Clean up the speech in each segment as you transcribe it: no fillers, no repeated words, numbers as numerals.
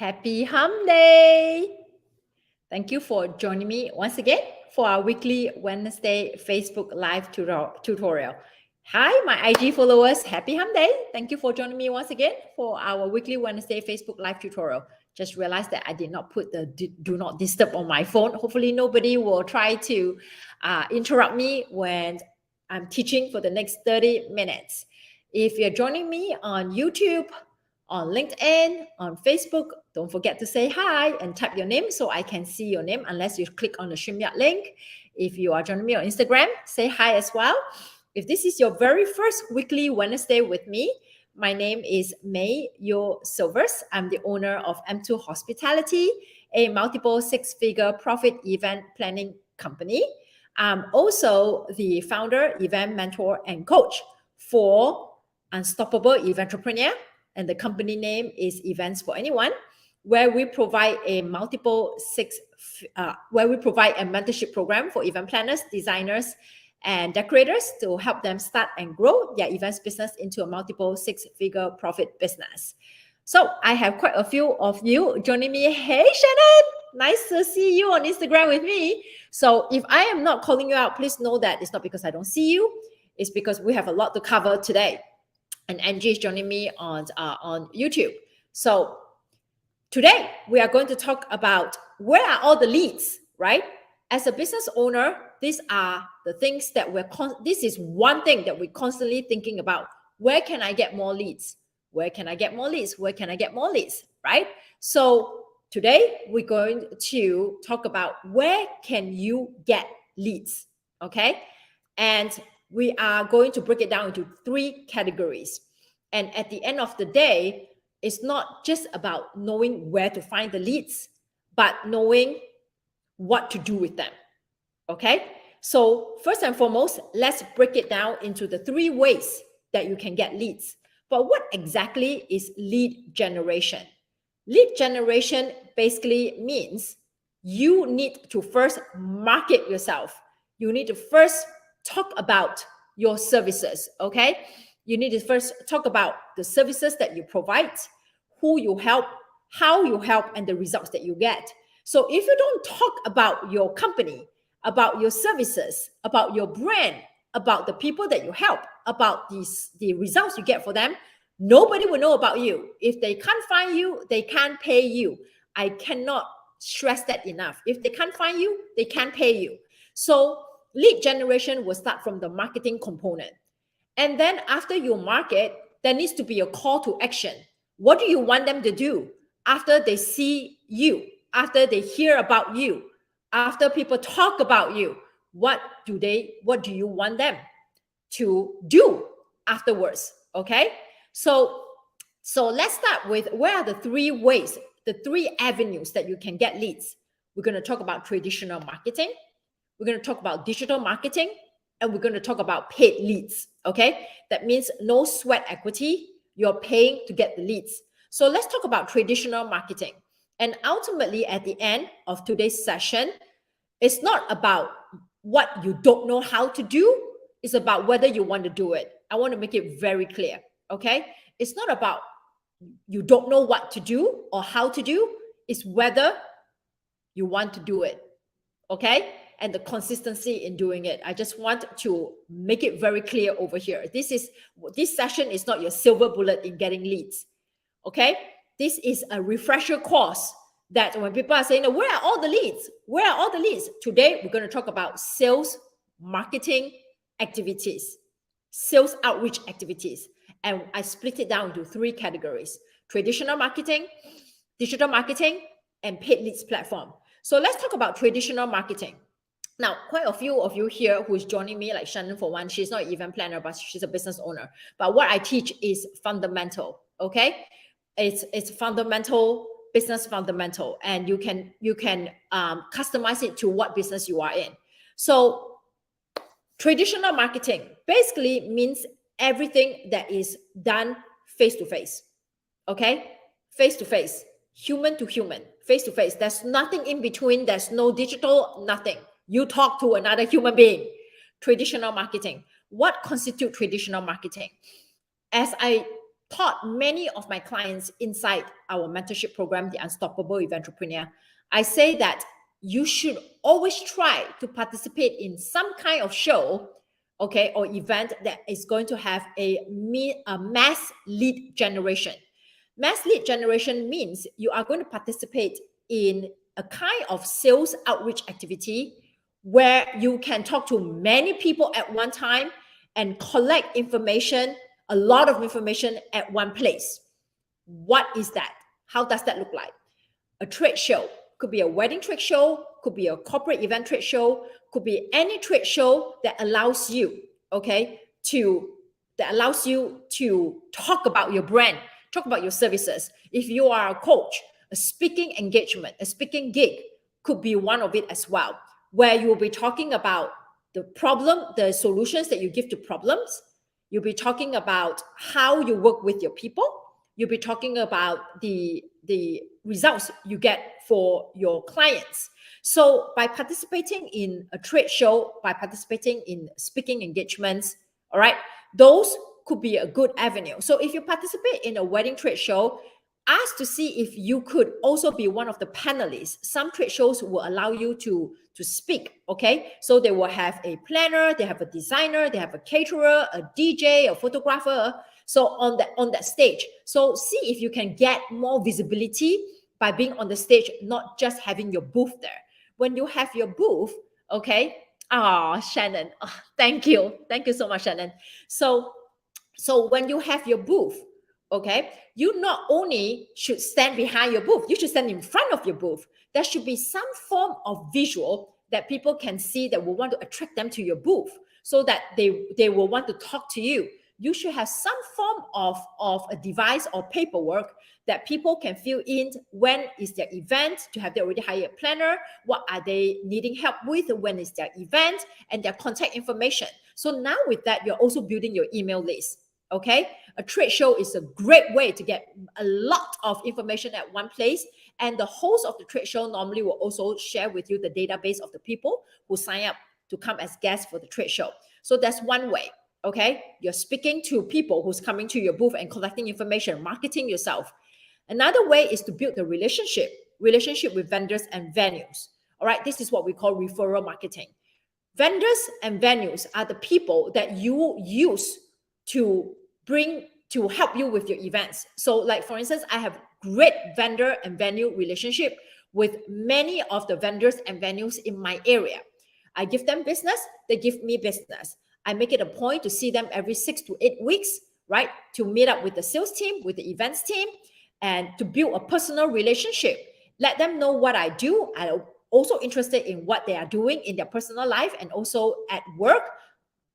Happy Hum Day! Thank you for joining me once again for our weekly Wednesday Facebook Live tutorial. Hi, my IG followers. Happy Hum Day! Thank you for joining me once again for our weekly Wednesday Facebook Live tutorial. Just realized that I did not put the do not disturb on my phone. Hopefully nobody will try to interrupt me when I'm teaching for the next 30 minutes. If you're joining me on YouTube, on LinkedIn, on Facebook, don't forget to say hi and type your name so I can see your name unless you click on the StreamYard link. If you are joining me on Instagram, say hi as well. If this is your very first weekly Wednesday with me, my name is May Yo Silvers. I'm the owner of M2 Hospitality, a multiple six-figure profit event planning company. I'm also the founder, event mentor, and coach for Unstoppable Eventrepreneur, and the company name is Events for Anyone, where we provide a mentorship program for event planners, designers, and decorators to help them start and grow their events business into a multiple six-figure profit business. So I have quite a few of you joining me. Hey, Shannon, nice to see you on Instagram with me. So if I am not calling you out, please know that it's not because I don't see you. It's because we have a lot to cover today. And Angie is joining me on YouTube. So today we are going to talk about where are all the leads, right? As a business owner, these are the things that this is one thing that we're constantly thinking about. Where can I get more leads? Where can I get more leads? Where can I get more leads, right? So today we're going to talk about where can you get leads, okay? And we are going to break it down into three categories. And at the end of the day, it's not just about knowing where to find the leads, but knowing what to do with them, okay? So first and foremost, let's break it down into the three ways that you can get leads. But what exactly is lead generation? Lead generation basically means you need to first market yourself. You need to first talk about your services, okay? You need to first talk about the services that you provide, who you help, how you help, and the results that you get. So if you don't talk about your company, about your services, about your brand, about the people that you help, about the results you get for them, nobody will know about you. If they can't find you, they can't pay you. I cannot stress that enough. If they can't find you, they can't pay you. So lead generation will start from the marketing component. And then after you market, there needs to be a call to action. What do you want them to do after they see you, after they hear about you, after people talk about you? What do you want them to do afterwards? Okay? So let's start with where are the three ways, the three avenues that you can get leads. We're going to talk about traditional marketing. We're going to talk about digital marketing, and we're going to talk about paid leads, okay? That means no sweat equity. You're paying to get the leads. So let's talk about traditional marketing. And ultimately, at the end of today's session, it's not about what you don't know how to do. It's about whether you want to do it. I want to make it very clear, okay? It's not about you don't know what to do or how to do. It's whether you want to do it, okay? And the consistency in doing it. I just want to make it very clear over here. This session is not your silver bullet in getting leads, okay? This is a refresher course that when people are saying, where are all the leads? Where are all the leads? Today, we're going to talk about sales marketing activities, sales outreach activities. And I split it down into three categories: traditional marketing, digital marketing, and paid leads platform. So let's talk about traditional marketing. Now, quite a few of you here who is joining me, like Shannon for one, she's not an event planner, but she's a business owner. But what I teach is fundamental, okay? It's fundamental, business fundamental, and you can customize it to what business you are in. So traditional marketing basically means everything that is done face-to-face, okay? Face-to-face, human to human, face-to-face. There's nothing in between. There's no digital, nothing. You talk to another human being. Traditional marketing. What constitutes traditional marketing? As I taught many of my clients inside our mentorship program, the Unstoppable Eventrepreneur. I say that you should always try to participate in some kind of show, okay, or event that is going to have a mass lead generation. Mass lead generation means you are going to participate in a kind of sales outreach activity where you can talk to many people at one time and collect information, a lot of information at one place. What is that? How does that look like? A trade show. Could be a wedding trade show, could be a corporate event trade show, could be any trade show that allows you, okay, to talk about your brand, talk about your services. If you are a coach, a speaking engagement, a speaking gig could be one of it as well, where you will be talking about the problem, the solutions that you give to problems. You'll be talking about how you work with your people. You'll be talking about the results you get for your clients. So by participating in a trade show, by participating in speaking engagements, all right, those could be a good avenue. So if you participate in a wedding trade show, ask to see if you could also be one of the panelists. Some trade shows will allow you to speak, okay? So they will have a planner, they have a designer, they have a caterer, a DJ, a photographer. So on that stage, so see if you can get more visibility by being on the stage, not just having your booth there. When you have your booth, okay? Shannon, thank you so much, Shannon. So when you have your booth, okay, you not only should stand behind your booth, you should stand in front of your booth. There should be some form of visual that people can see that will want to attract them to your booth so that they will want to talk to you. You should have some form of a device or paperwork that people can fill in. When is their event? To have they already hired a planner? What are they needing help with? When is their event? And their contact information. So now with that, you're also building your email list. Okay, a trade show is a great way to get a lot of information at one place. And the host of the trade show normally will also share with you the database of the people who sign up to come as guests for the trade show. So that's one way. Okay, you're speaking to people who's coming to your booth and collecting information, marketing yourself. Another way is to build the relationship with vendors and venues. All right, this is what we call referral marketing. Vendors and venues are the people that you use to help you with your events. So like, for instance, I have great vendor and venue relationship with many of the vendors and venues in my area. I give them business, they give me business. I make it a point to see them every 6 to 8 weeks, right? To meet up with the sales team, with the events team, and to build a personal relationship. Let them know what I do. I'm also interested in what they are doing in their personal life and also at work.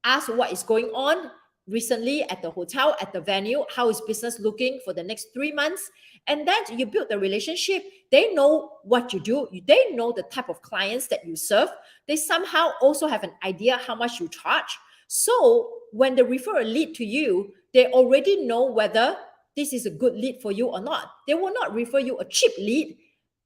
Ask what is going on recently at the hotel, at the venue. How is business looking for the next 3 months? And then you build the relationship. They know what you do. They know the type of clients that you serve. They somehow also have an idea how much you charge. So when they refer a lead to you, they already know whether this is a good lead for you or not. They will not refer you a cheap lead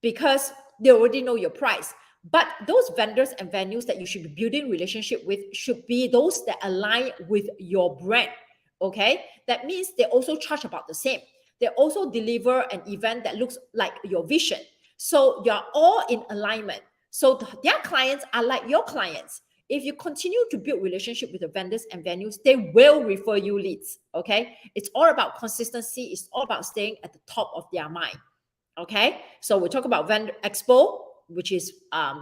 because they already know your price. But those vendors and venues that you should be building relationship with should be those that align with your brand, okay? That means they also charge about the same. They also deliver an event that looks like your vision. So you're all in alignment. So their clients are like your clients. If you continue to build relationship with the vendors and venues, they will refer you leads, okay? It's all about consistency. It's all about staying at the top of their mind, okay? So we talk about vendor expo, which is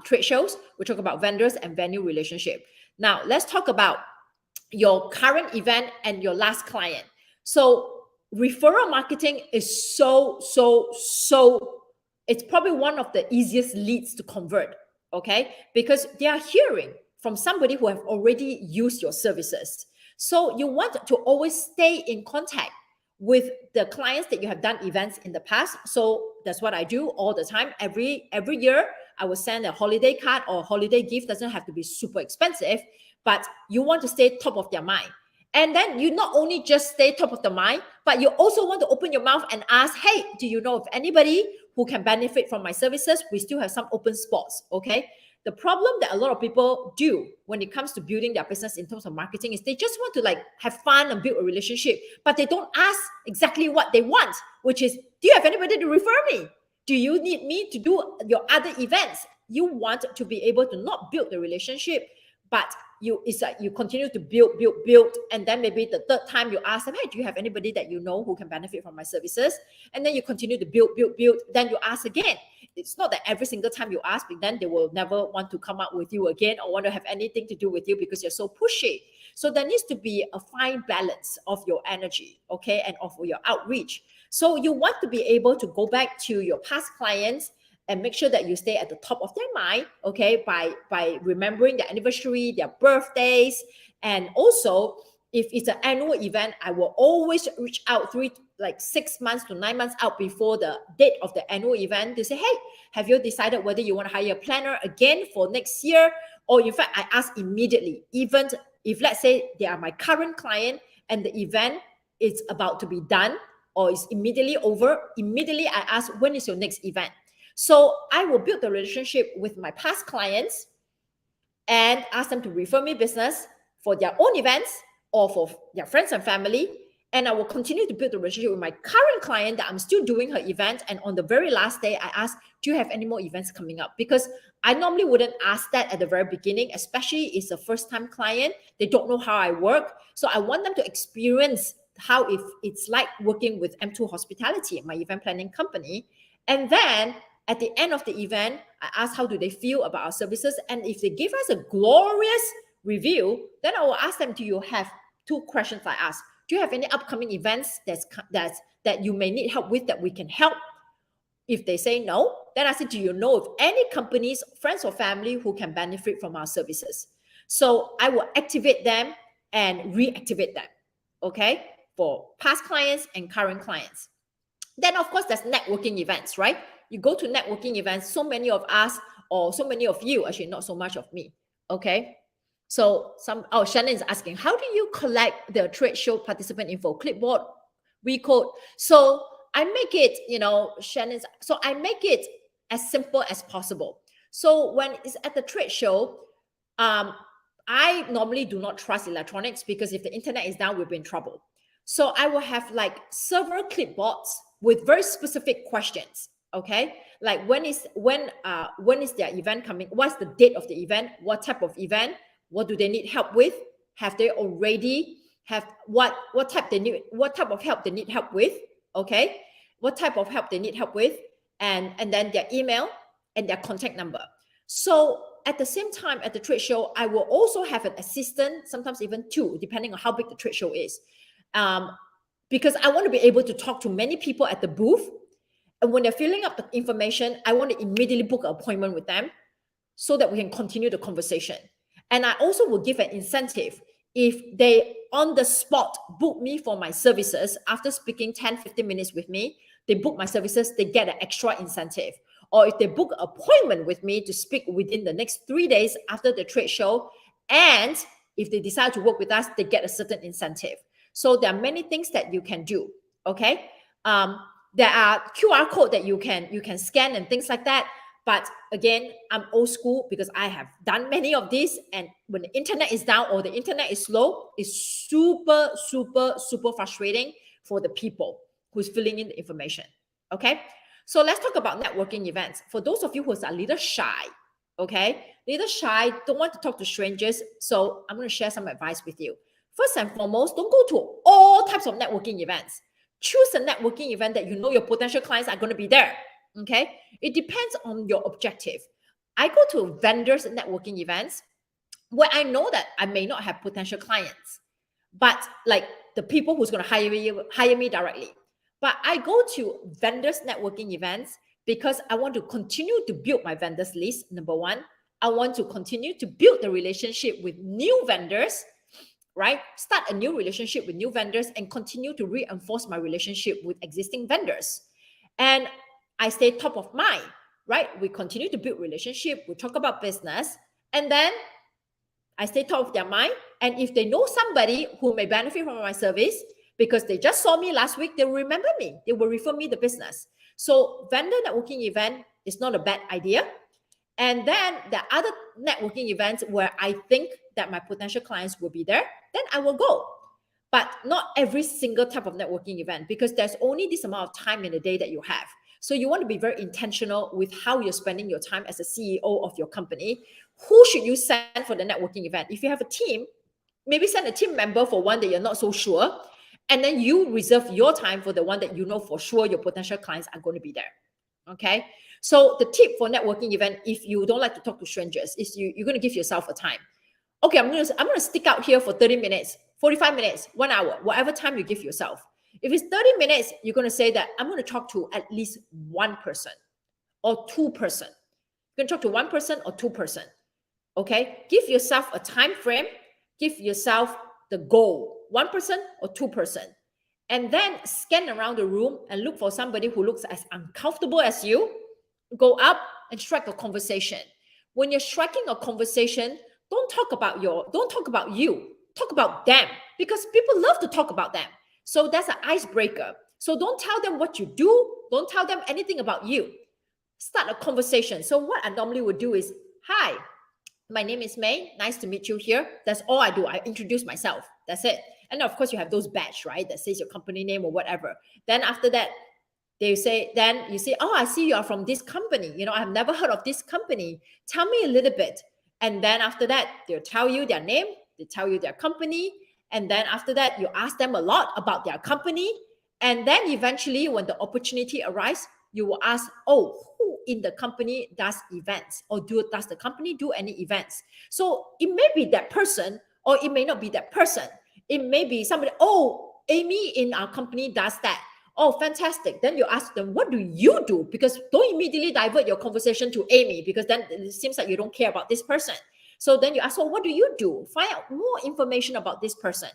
trade shows. We talk about vendors and venue relationship. Now, let's talk about your current event and your last client. So referral marketing is so, it's probably one of the easiest leads to convert, okay? Because they are hearing from somebody who have already used your services. So you want to always stay in contact with the clients that you have done events in the past. So that's what I do all the time. Every year, I will send a holiday card or holiday gift. Doesn't have to be super expensive, but you want to stay top of their mind. And then you not only just stay top of the mind, but you also want to open your mouth and ask, hey, do you know of anybody who can benefit from my services? We still have some open spots, okay? The problem that a lot of people do when it comes to building their business in terms of marketing is they just want to like have fun and build a relationship, but they don't ask exactly what they want, which is, do you have anybody to refer me? Do you need me to do your other events? You want to be able to not build the relationship, but it's like you continue to build, and then maybe the third time you ask them, hey, do you have anybody that you know who can benefit from my services? And then you continue to build, then you ask again. It's not that every single time you ask, but then they will never want to come up with you again or want to have anything to do with you because you're so pushy. So there needs to be a fine balance of your energy, okay, and of your outreach. So you want to be able to go back to your past clients and make sure that you stay at the top of their mind, okay, by remembering their anniversary, their birthdays. And also, if it's an annual event, I will always reach out 6 months to 9 months out before the date of the annual event to say, hey, have you decided whether you want to hire a planner again for next year? Or in fact, I ask immediately, even if let's say they are my current client and the event is about to be done or is immediately over, immediately I ask, when is your next event? So I will build the relationship with my past clients and ask them to refer me business for their own events or for their friends and family. And I will continue to build the relationship with my current client that I'm still doing her event. And on the very last day, I ask, do you have any more events coming up? Because I normally wouldn't ask that at the very beginning, especially if it's a first-time client. They don't know how I work. So I want them to experience how it's like working with M2 Hospitality, my event planning company. And then at the end of the event, I ask how do they feel about our services. And if they give us a glorious review, then I will ask them, do you have two questions I ask? Do you have any upcoming events that you may need help with that we can help? If they say no, then I say, do you know of any companies, friends or family who can benefit from our services? So I will activate them and reactivate them, okay, for past clients and current clients. Then, of course, there's networking events, right? You go to networking events, so many of us, or so many of you, actually not so much of me, okay? So Shannon is asking, how do you collect the trade show participant info? Clipboard, recode. So I make it, I make it as simple as possible. So when it's at the trade show, I normally do not trust electronics because if the internet is down, we'll be in trouble. So I will have like several clipboards with very specific questions. Okay, like when is their event coming? What's the date of the event? What type of event? What do they need help with? Have they already have what type of help they need help with? Okay, what type of help they need help with, and then their email and their contact number. So at the same time at the trade show, I will also have an assistant, sometimes even two, depending on how big the trade show is, because I want to be able to talk to many people at the booth. And when they're filling up the information, I want to immediately book an appointment with them so that we can continue the conversation. And I also will give an incentive. If they on the spot book me for my services after speaking 10-15 minutes with me, they book my services, they get an extra incentive. Or if they book an appointment with me to speak within the next 3 days after the trade show, and if they decide to work with us, they get a certain incentive. So there are many things that you can do, okay? There are QR code that you can scan and things like that. But again, I'm old school because I have done many of these. And when the internet is down or the internet is slow, it's super, super, super frustrating for the people who's filling in the information. Okay. So let's talk about networking events. For those of you who are a little shy, okay, don't want to talk to strangers. So I'm going to share some advice with you. First and foremost, don't go to all types of networking events. Choose a networking event that you know your potential clients are going to be there. Okay. It depends on your objective. I go to vendors networking events where I know that I may not have potential clients, but like the people who's going to hire me directly. But I go to vendors networking events because I want to continue to build my vendors list. Number one, I want to continue to build the relationship with new vendors, right? Start a new relationship with new vendors and continue to reinforce my relationship with existing vendors. And I stay top of mind, right? We continue to build relationship. We talk about business. And then I stay top of their mind. And if they know somebody who may benefit from my service, because they just saw me last week, they will remember me. They will refer me the business. So vendor networking event is not a bad idea. And then the other networking events where I think that my potential clients will be there, then I will go. But not every single type of networking event, because there's only this amount of time in a day that you have. So you want to be very intentional with how you're spending your time as a CEO of your company. Who should you send for the networking event? If you have a team, maybe send a team member for one that you're not so sure. And then you reserve your time for the one that you know for sure your potential clients are going to be there. Okay. So the tip for networking event, if you don't like to talk to strangers, is you're going to give yourself a time. Okay, I'm gonna stick out here for 30 minutes, 45 minutes, 1 hour, whatever time you give yourself. If it's 30 minutes, you're gonna say that I'm gonna talk to at least one person or two person. You're gonna talk to one person or two person. Okay, give yourself a time frame, give yourself the goal, one person or two person. And then scan around the room and look for somebody who looks as uncomfortable as you. Go up and strike a conversation. When you're striking a conversation, don't talk about you, talk about them, because people love to talk about them. So that's an icebreaker. So don't tell them what you do, don't tell them anything about you. Start a conversation. So what I normally would do is, hi, my name is May, nice to meet you here. That's all I do. I introduce myself. That's it. And of course you have those badge, right, that says your company name or whatever. Then after that, then you say, oh, I see you are from this company. I've never heard of this company. Tell me a little bit. And then after that, they'll tell you their name, they tell you their company. And then after that, you ask them a lot about their company. And then eventually, when the opportunity arises, you will ask, oh, who in the company does events? Or does the company do any events? So it may be that person, or it may not be that person. It may be somebody, oh, Amy in our company does that. Oh, fantastic. Then you ask them, what do you do? Because don't immediately divert your conversation to Amy, because then it seems like you don't care about this person. So then you ask, well, what do you do? Find out more information about this person.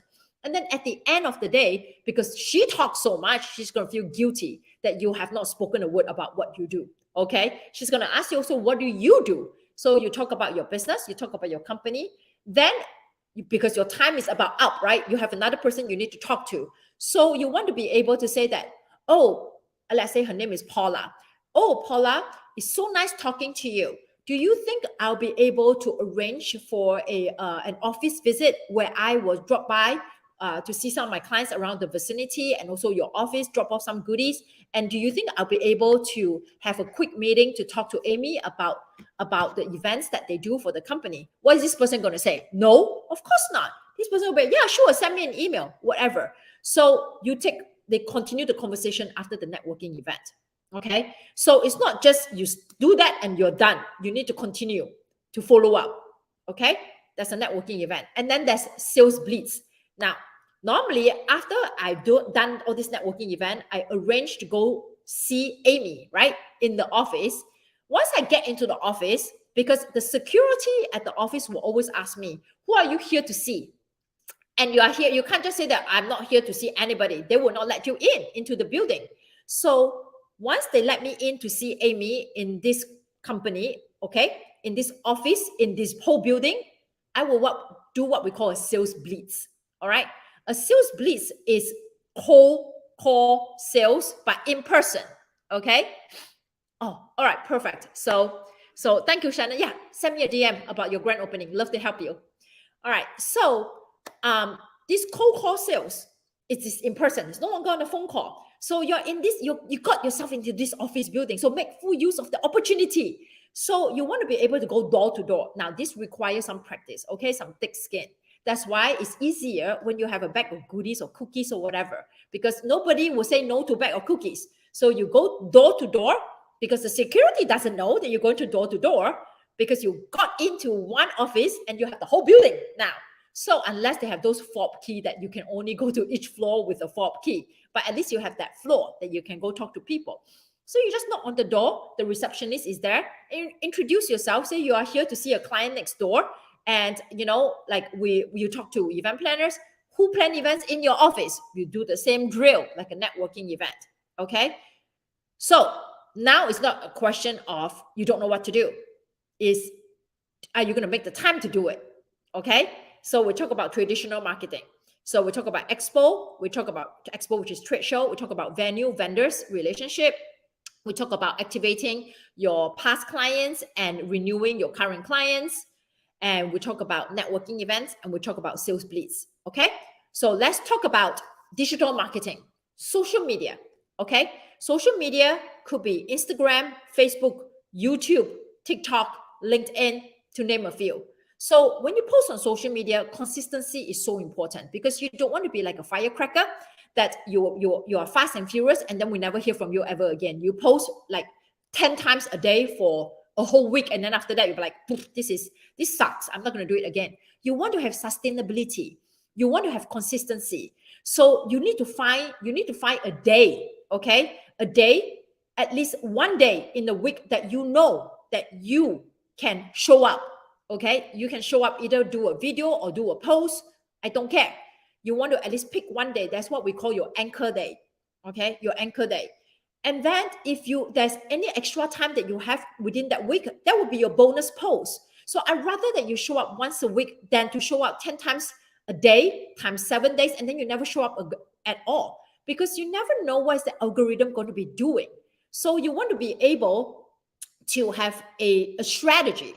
And then at the end of the day, because she talks so much, she's going to feel guilty that you have not spoken a word about what you do. Okay. She's going to ask you also, what do you do? So you talk about your business, you talk about your company. Then, because your time is about up, right? You have another person you need to talk to. So you want to be able to say that, oh, let's say her name is Paula. Oh, Paula, it's so nice talking to you. Do you think I'll be able to arrange for an office visit where I will drop by to see some of my clients around the vicinity, and also your office, drop off some goodies? And do you think I'll be able to have a quick meeting to talk to Amy about the events that they do for the company? What is this person going to say? No, of course not. This person will be, yeah, sure, send me an email, whatever. So they continue the conversation after the networking event. Okay. So it's not just you do that and you're done. You need to continue to follow up. Okay. That's a networking event. And then there's sales blitz. Now, normally after I've done all this networking event, I arrange to go see Amy, right, in the office. Once I get into the office, because the security at the office will always ask me, who are you here to see? And you are here, you can't just say that I'm not here to see anybody. They will not let you into the building. So once they let me in to see Amy in this company, okay, in this office, in this whole building, I will do what we call a sales blitz. All right. A sales blitz is cold call sales, but in person. Okay. Oh, all right. Perfect. So thank you, Shannon. Yeah. Send me a DM about your grand opening. Love to help you. All right. So this cold call sales, it is in person. It's no longer on the phone call. So you're in this, you got yourself into this office building. So make full use of the opportunity. So you want to be able to go door to door. Now, this requires some practice, okay? Some thick skin. That's why it's easier when you have a bag of goodies or cookies or whatever, because nobody will say no to a bag of cookies. So you go door to door, because the security doesn't know that you're going to door, because you got into one office and you have the whole building now. So unless they have those fob key that you can only go to each floor with a fob key, but at least you have that floor that you can go talk to people. So you just knock on the door, the receptionist is there, and introduce yourself, say you are here to see a client next door. And, like you talk to event planners who plan events in your office. You do the same drill, like a networking event, okay? So now it's not a question of you don't know what to do. Are you going to make the time to do it, okay? So we talk about traditional marketing. So we talk about expo. We talk about expo, which is trade show. We talk about venue, vendors, relationship. We talk about activating your past clients and renewing your current clients. And we talk about networking events, and we talk about sales blitz. Okay. So let's talk about digital marketing, social media. Okay. Social media could be Instagram, Facebook, YouTube, TikTok, LinkedIn, to name a few. So when you post on social media, consistency is so important, because you don't want to be like a firecracker that you are fast and furious, and then we never hear from you ever again. You post like 10 times a day for a whole week, and then after that you're like, this sucks, I'm not going to do it again. You want to have sustainability, you want to have consistency. So you need to find a day, okay, a day, at least one day in the week that you know that you can show up. Okay, you can show up, either do a video or do a post, I don't care. You want to at least pick one day. That's what we call your anchor day. Okay, your anchor day. And then if there's any extra time that you have within that week, that would be your bonus post. So I'd rather that you show up once a week than to show up 10 times a day times 7 days, and then you never show up at all, because you never know what is the algorithm going to be doing. So you want to be able to have a strategy,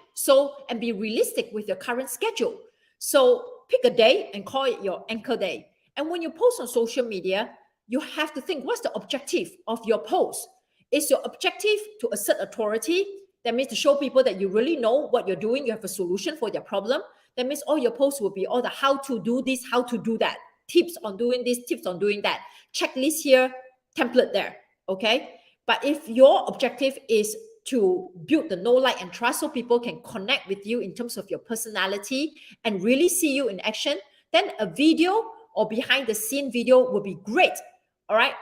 and be realistic with your current schedule. So pick a day and call it your anchor day. And when you post on social media, you have to think, what's the objective of your post? Is your objective to assert authority? That means to show people that you really know what you're doing, you have a solution for their problem. That means all your posts will be all the how to do this, how to do that, tips on doing this, tips on doing that, checklist here, template there. Okay. But if your objective is to build the know, like, and trust, so people can connect with you in terms of your personality and really see you in action, then a video or behind the scene video will be great. All right.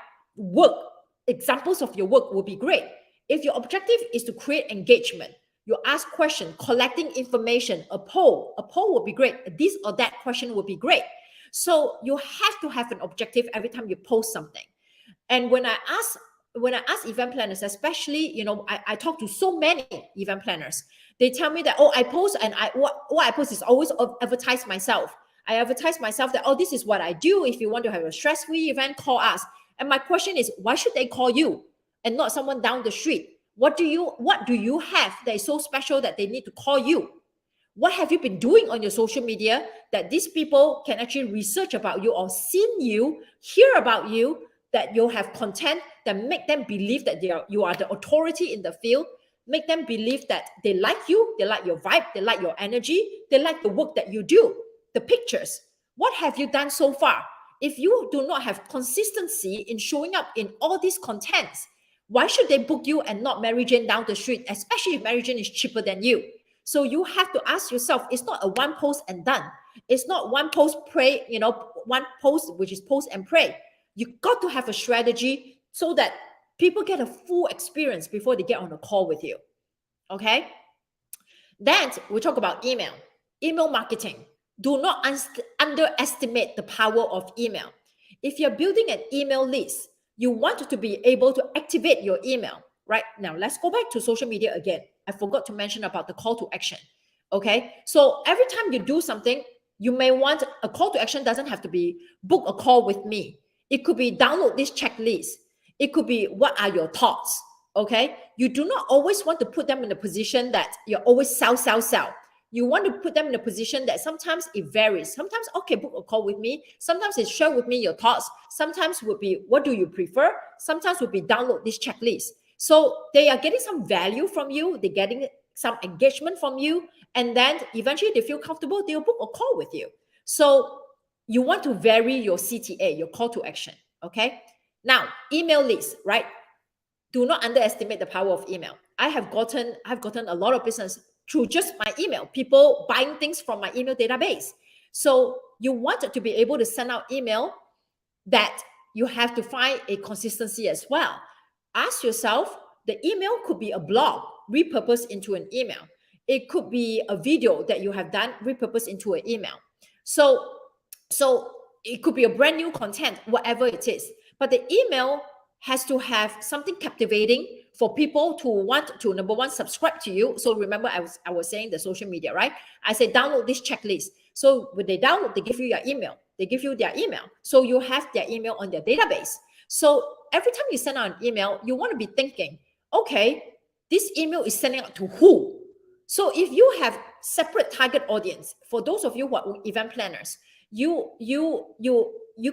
Examples of your work will be great. If your objective is to create engagement, you ask questions, collecting information, a poll will be great. This or that question will be great. So you have to have an objective every time you post something. And when I ask event planners, especially, I talk to so many event planners, they tell me that, I post, and what I post is always advertise myself. I advertise myself that, this is what I do. If you want to have a stress-free event, call us. And my question is, why should they call you and not someone down the street? What do you have that is so special that they need to call you? What have you been doing on your social media that these people can actually research about you or seen you, hear about you, that you have content that make them believe that you are the authority in the field, make them believe that they like you, they like your vibe, they like your energy, they like the work that you do, the pictures. What have you done so far? If you do not have consistency in showing up in all these contents, why should they book you and not Mary Jane down the street, especially if Mary Jane is cheaper than you? So you have to ask yourself, it's not a one post and done. It's not one post, pray, one post, which is post and pray. You got to have a strategy so that people get a full experience before they get on a call with you. Okay. Then we talk about email marketing. Do not underestimate the power of email. If you're building an email list, you want to be able to activate your email. Right now, let's go back to social media again. I forgot to mention about the call to action. Okay. So every time you do something, you may want a call to action. Doesn't have to be book a call with me. It could be download this checklist. It could be, what are your thoughts? Okay. You do not always want to put them in a position that you're always sell. You want to put them in a position that sometimes it varies. Sometimes, okay, book a call with me. Sometimes it's share with me your thoughts. Sometimes would be, what do you prefer? Sometimes would be download this checklist. So they are getting some value from you. They're getting some engagement from you. And then eventually they feel comfortable. They'll book a call with you. So you want to vary your CTA, your call to action. Okay. Now, email list, right? Do not underestimate the power of email. I've gotten a lot of business through just my email, people buying things from my email database. So you want to be able to send out email, that you have to find a consistency as well. Ask yourself, the email could be a blog repurposed into an email. It could be a video that you have done repurposed into an email. So it could be a brand new content, whatever it is. But the email has to have something captivating for people to want to, number one, subscribe to you. So remember, I was saying the social media, right? I say download this checklist. So when they download, they give you your email. They give you their email. So you have their email on their database. So every time you send out an email, you want to be thinking, okay, this email is sending out to who? So if you have separate target audience, for those of you who are event planners, you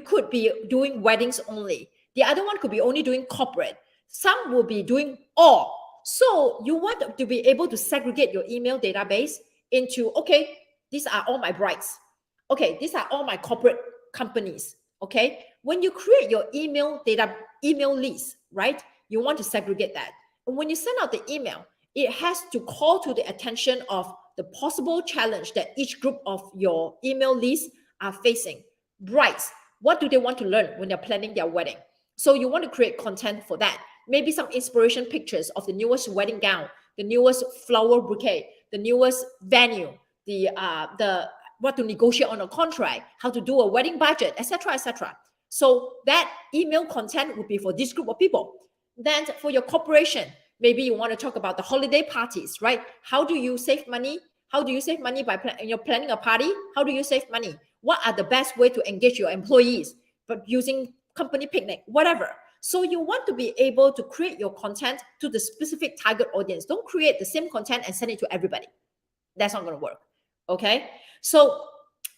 could be doing weddings only. The other one could be only doing corporate. Some will be doing all. So you want to be able to segregate your email database into, okay, these are all my brides. Okay, these are all my corporate companies. Okay, when you create your email list, right, you want to segregate that. And when you send out the email, it has to call to the attention of the possible challenge that each group of your email list are facing. Brides, what do they want to learn when they're planning their wedding? So you want to create content for that. Maybe some inspiration pictures of the newest wedding gown, the newest flower bouquet, the newest venue, the what to negotiate on a contract, how to do a wedding budget, etc., etc. So that email content would be for this group of people. Then for your corporation, maybe you want to talk about the holiday parties, right? How do you save money? How do you save money by you're planning a party? How do you save money? What are the best way to engage your employees? But using company picnic, whatever. So you want to be able to create your content to the specific target audience. Don't create the same content and send it to everybody. That's not going to work. Okay. So,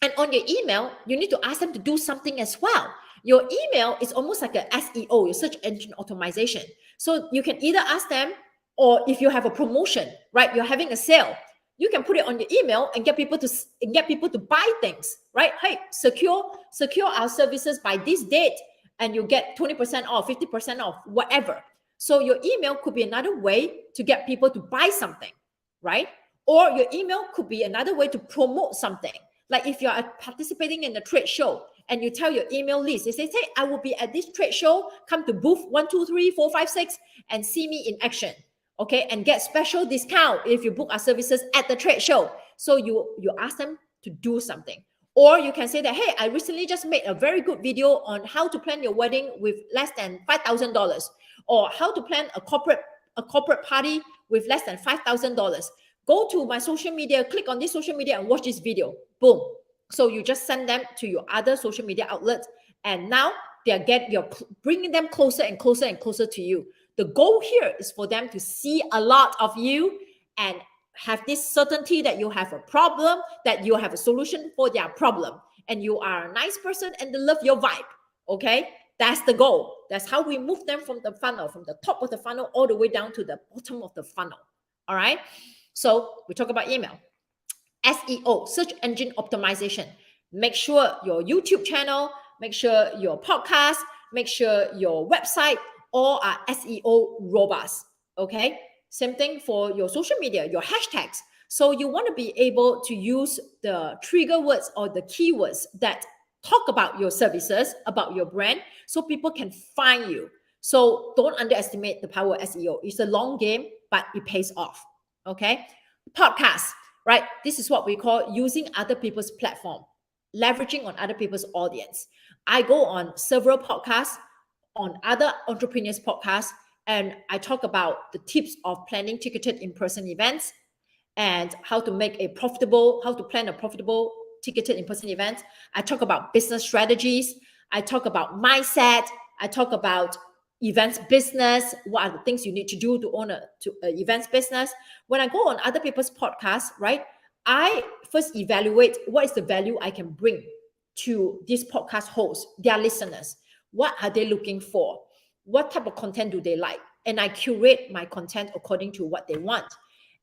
and on your email, you need to ask them to do something as well. Your email is almost like a SEO, your search engine optimization. So you can either ask them, or if you have a promotion, right? You're having a sale, you can put it on your email and get people to buy things, right? Hey, secure our services by this date, and you get 20% off, 50% off, whatever. So your email could be another way to get people to buy something, right? Or your email could be another way to promote something. Like if you're participating in a trade show and you tell your email list, they say, hey, I will be at this trade show. Come to booth 1, 2, 3, 4, 5, 6 and see me in action. Okay, and get special discount if you book our services at the trade show. So you ask them to do something. Or you can say that, hey, I recently just made a very good video on how to plan your wedding with less than $5,000, or how to plan a corporate party with less than $5,000. Go to my social media, click on this social media and watch this video. Boom. So you just send them to your other social media outlets, and now you're bringing them closer and closer and closer to you. The goal here is for them to see a lot of you and have this certainty that you have a problem, that you have a solution for their problem, and you are a nice person and they love your vibe. Okay, that's the goal. That's how we move them from the funnel, from the top of the funnel all the way down to the bottom of the funnel. All right, so we talk about email. SEO, search engine optimization. Make sure your YouTube channel, make sure your podcast, make sure your website all are SEO robust. Okay, same thing for your social media, your hashtags. So you want to be able to use the trigger words or the keywords that talk about your services, about your brand, so people can find you. So don't underestimate the power of SEO. It's a long game, but it pays off. Okay, podcast, right? This is what we call using other people's platform, leveraging on other people's audience. I go on several podcasts, on other entrepreneurs' podcasts, and I talk about the tips of planning ticketed in-person events and how to plan a profitable ticketed in-person event. I talk about business strategies. I talk about mindset. I talk about events business. What are the things you need to do to own an events business? When I go on other people's podcasts, right, I first evaluate what is the value I can bring to these podcast hosts, their listeners. What are they looking for? What type of content do they like? And I curate my content according to what they want.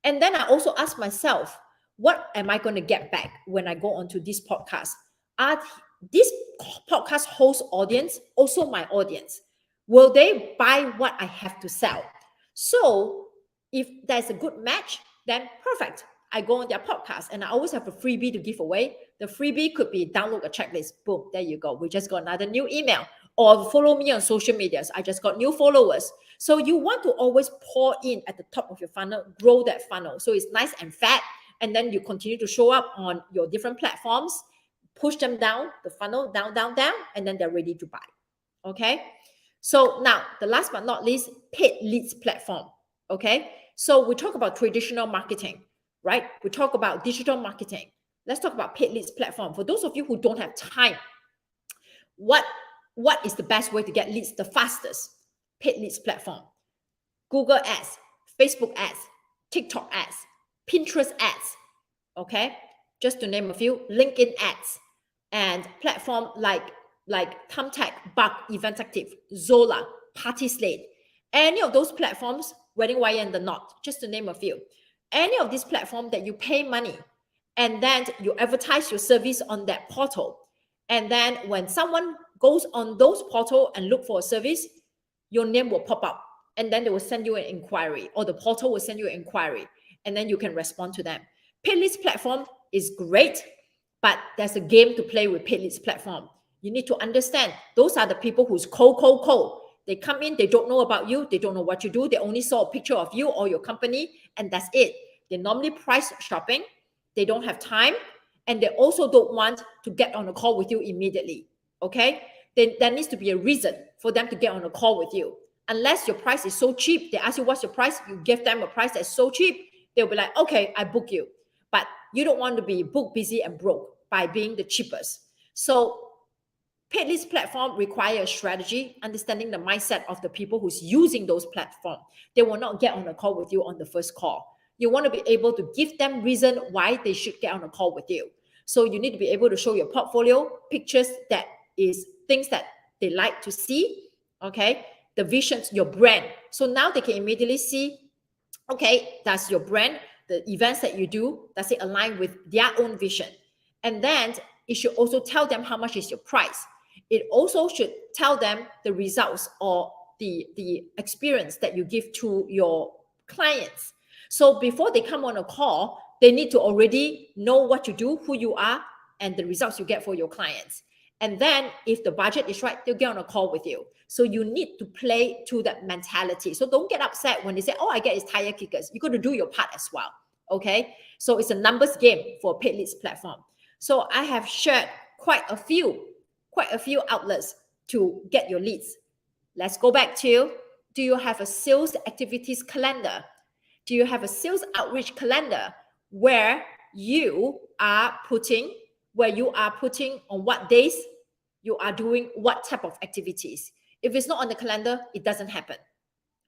And then I also ask myself, what am I going to get back when I go onto this podcast? Are this podcast host audience also my audience? Will they buy what I have to sell? So if there's a good match, then perfect. I go on their podcast and I always have a freebie to give away. The freebie could be download a checklist. Boom, there you go. We just got another new email. Or follow me on social medias. I just got new followers. So you want to always pour in at the top of your funnel, grow that funnel. So it's nice and fat. And then you continue to show up on your different platforms, push them down the funnel, down, and then they're ready to buy. Okay. So now the last but not least, paid leads platform. Okay. So we talk about traditional marketing, right? We talk about digital marketing. Let's talk about paid leads platform. For those of you who don't have time, what is the best way to get leads the fastest? Paid leads platform. Google ads, Facebook ads, TikTok ads, Pinterest ads, okay? Just to name a few, LinkedIn ads, and platform like Thumbtack, Bug, Eventrepreneur, Zola, Party Slate, any of those platforms, Wedding Wire and the Knot, just to name a few. Any of these platforms that you pay money and then you advertise your service on that portal. And then when someone goes on those portal and look for a service, your name will pop up. And then they will send you an inquiry, or the portal will send you an inquiry, and then you can respond to them. Paid leads platform is great, but there's a game to play with paid leads platform. You need to understand those are the people who's cold. They come in, they don't know about you, they don't know what you do, they only saw a picture of you or your company, and that's it. They normally price shopping, they don't have time, and they also don't want to get on a call with you immediately, okay? Then there needs to be a reason for them to get on a call with you. Unless your price is so cheap, they ask you what's your price, you give them a price that's so cheap, they'll be like, okay, I book you. But you don't want to be book busy and broke by being the cheapest. So paid leads platform require a strategy, understanding the mindset of the people who's using those platforms. They will not get on a call with you on the first call. You want to be able to give them reason why they should get on a call with you. So you need to be able to show your portfolio, pictures that is things that they like to see, okay? The visions, your brand. So now they can immediately see, okay, does your brand, the events that you do, does it align with their own vision? And then it should also tell them how much is your price. It also should tell them the results or the experience that you give to your clients. So before they come on a call, they need to already know what you do, who you are, and the results you get for your clients. And then if the budget is right, they'll get on a call with you. So you need to play to that mentality. So don't get upset when they say, oh, I get is tire kickers. You got to do your part as well, okay? So it's a numbers game for paid leads platform. So I have shared quite a few outlets to get your leads. Let's go back to, do you have a sales activities calendar? Do you have a sales outreach calendar where you are putting on what days you are doing what type of activities? If it's not on the calendar, it doesn't happen,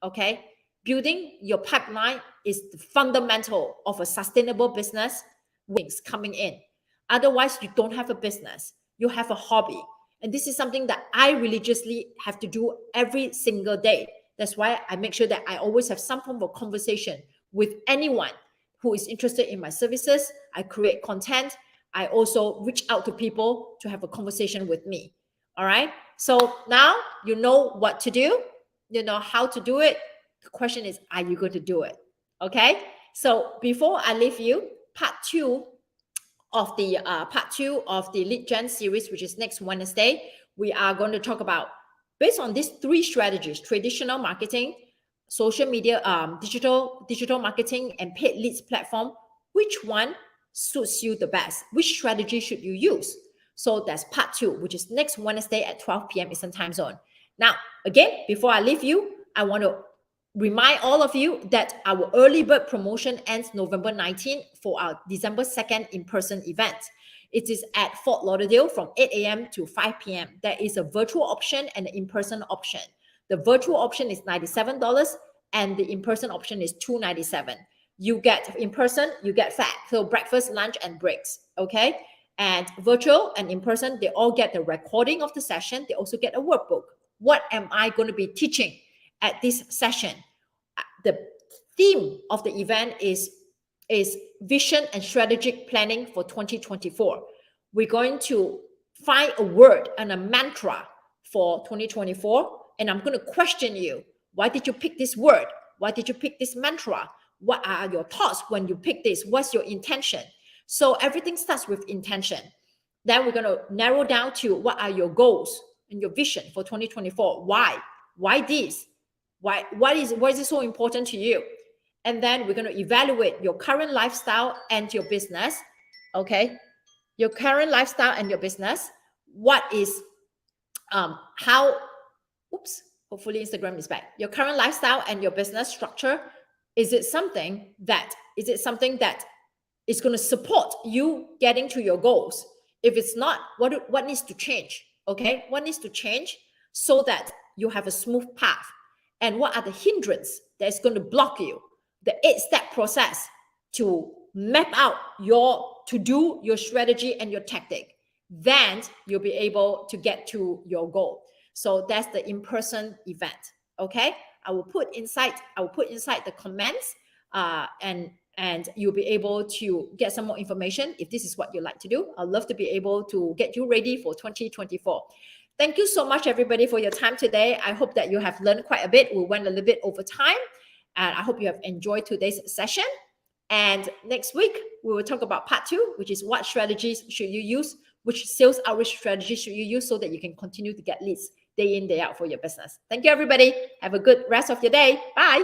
okay? Building your pipeline is the fundamental of a sustainable business wings coming in. Otherwise, you don't have a business. You have a hobby. And this is something that I religiously have to do every single day. That's why I make sure that I always have some form of conversation with anyone who is interested in my services. I create content. I also reach out to people to have a conversation with me. All right. So now you know what to do. You know how to do it. The question is, are you going to do it? Okay. So before I leave you, part two of the lead gen series, which is next Wednesday, we are going to talk about, based on these three strategies: traditional marketing, social media, digital marketing, and paid leads platform. Which one suits you the best? Which strategy should you use? So that's part two, which is next Wednesday at 12 p.m. Eastern Time Zone. Now, again, before I leave you, I want to remind all of you that our early bird promotion ends November 19th for our December 2nd in-person event. It is at Fort Lauderdale from 8 a.m. to 5 p.m. There is a virtual option and an in-person option. The virtual option is $97 and the in-person option is $297. You get in-person, you get fat. So breakfast, lunch, and breaks, okay? And virtual and in-person, they all get the recording of the session. They also get a workbook. What am I going to be teaching at this session? The theme of the event is vision and strategic planning for 2024. We're going to find a word and a mantra for 2024, and I'm going to question you. Why did you pick this word? Why did you pick this mantra? What are your thoughts when you pick this? What's your intention? So everything starts with intention. Then we're going to narrow down to what are your goals and your vision for 2024. Why? Why this? Why is it so important to you? And then we're going to evaluate your current lifestyle and your business. Okay, your current lifestyle and your business. What is hopefully Instagram is back. Your current lifestyle and your business structure. Is it something that is going to support you getting to your goals? If it's not, what needs to change? Okay, what needs to change so that you have a smooth path? and what are the hindrance that's going to block you. The 8-step process to map out your strategy and your tactic. Then you'll be able to get to your goal. So that's the in-person event. Okay, I will put inside the comments, and you'll be able to get some more information if this is what you like to do. I'd love to be able to get you ready for 2024. Thank you so much, everybody, for your time today. I hope that you have learned quite a bit. We went a little bit over time, and I hope you have enjoyed today's session. And next week, we will talk about part 2, which is what strategies should you use, which sales outreach strategies should you use so that you can continue to get leads day in, day out for your business. Thank you, everybody. Have a good rest of your day. Bye.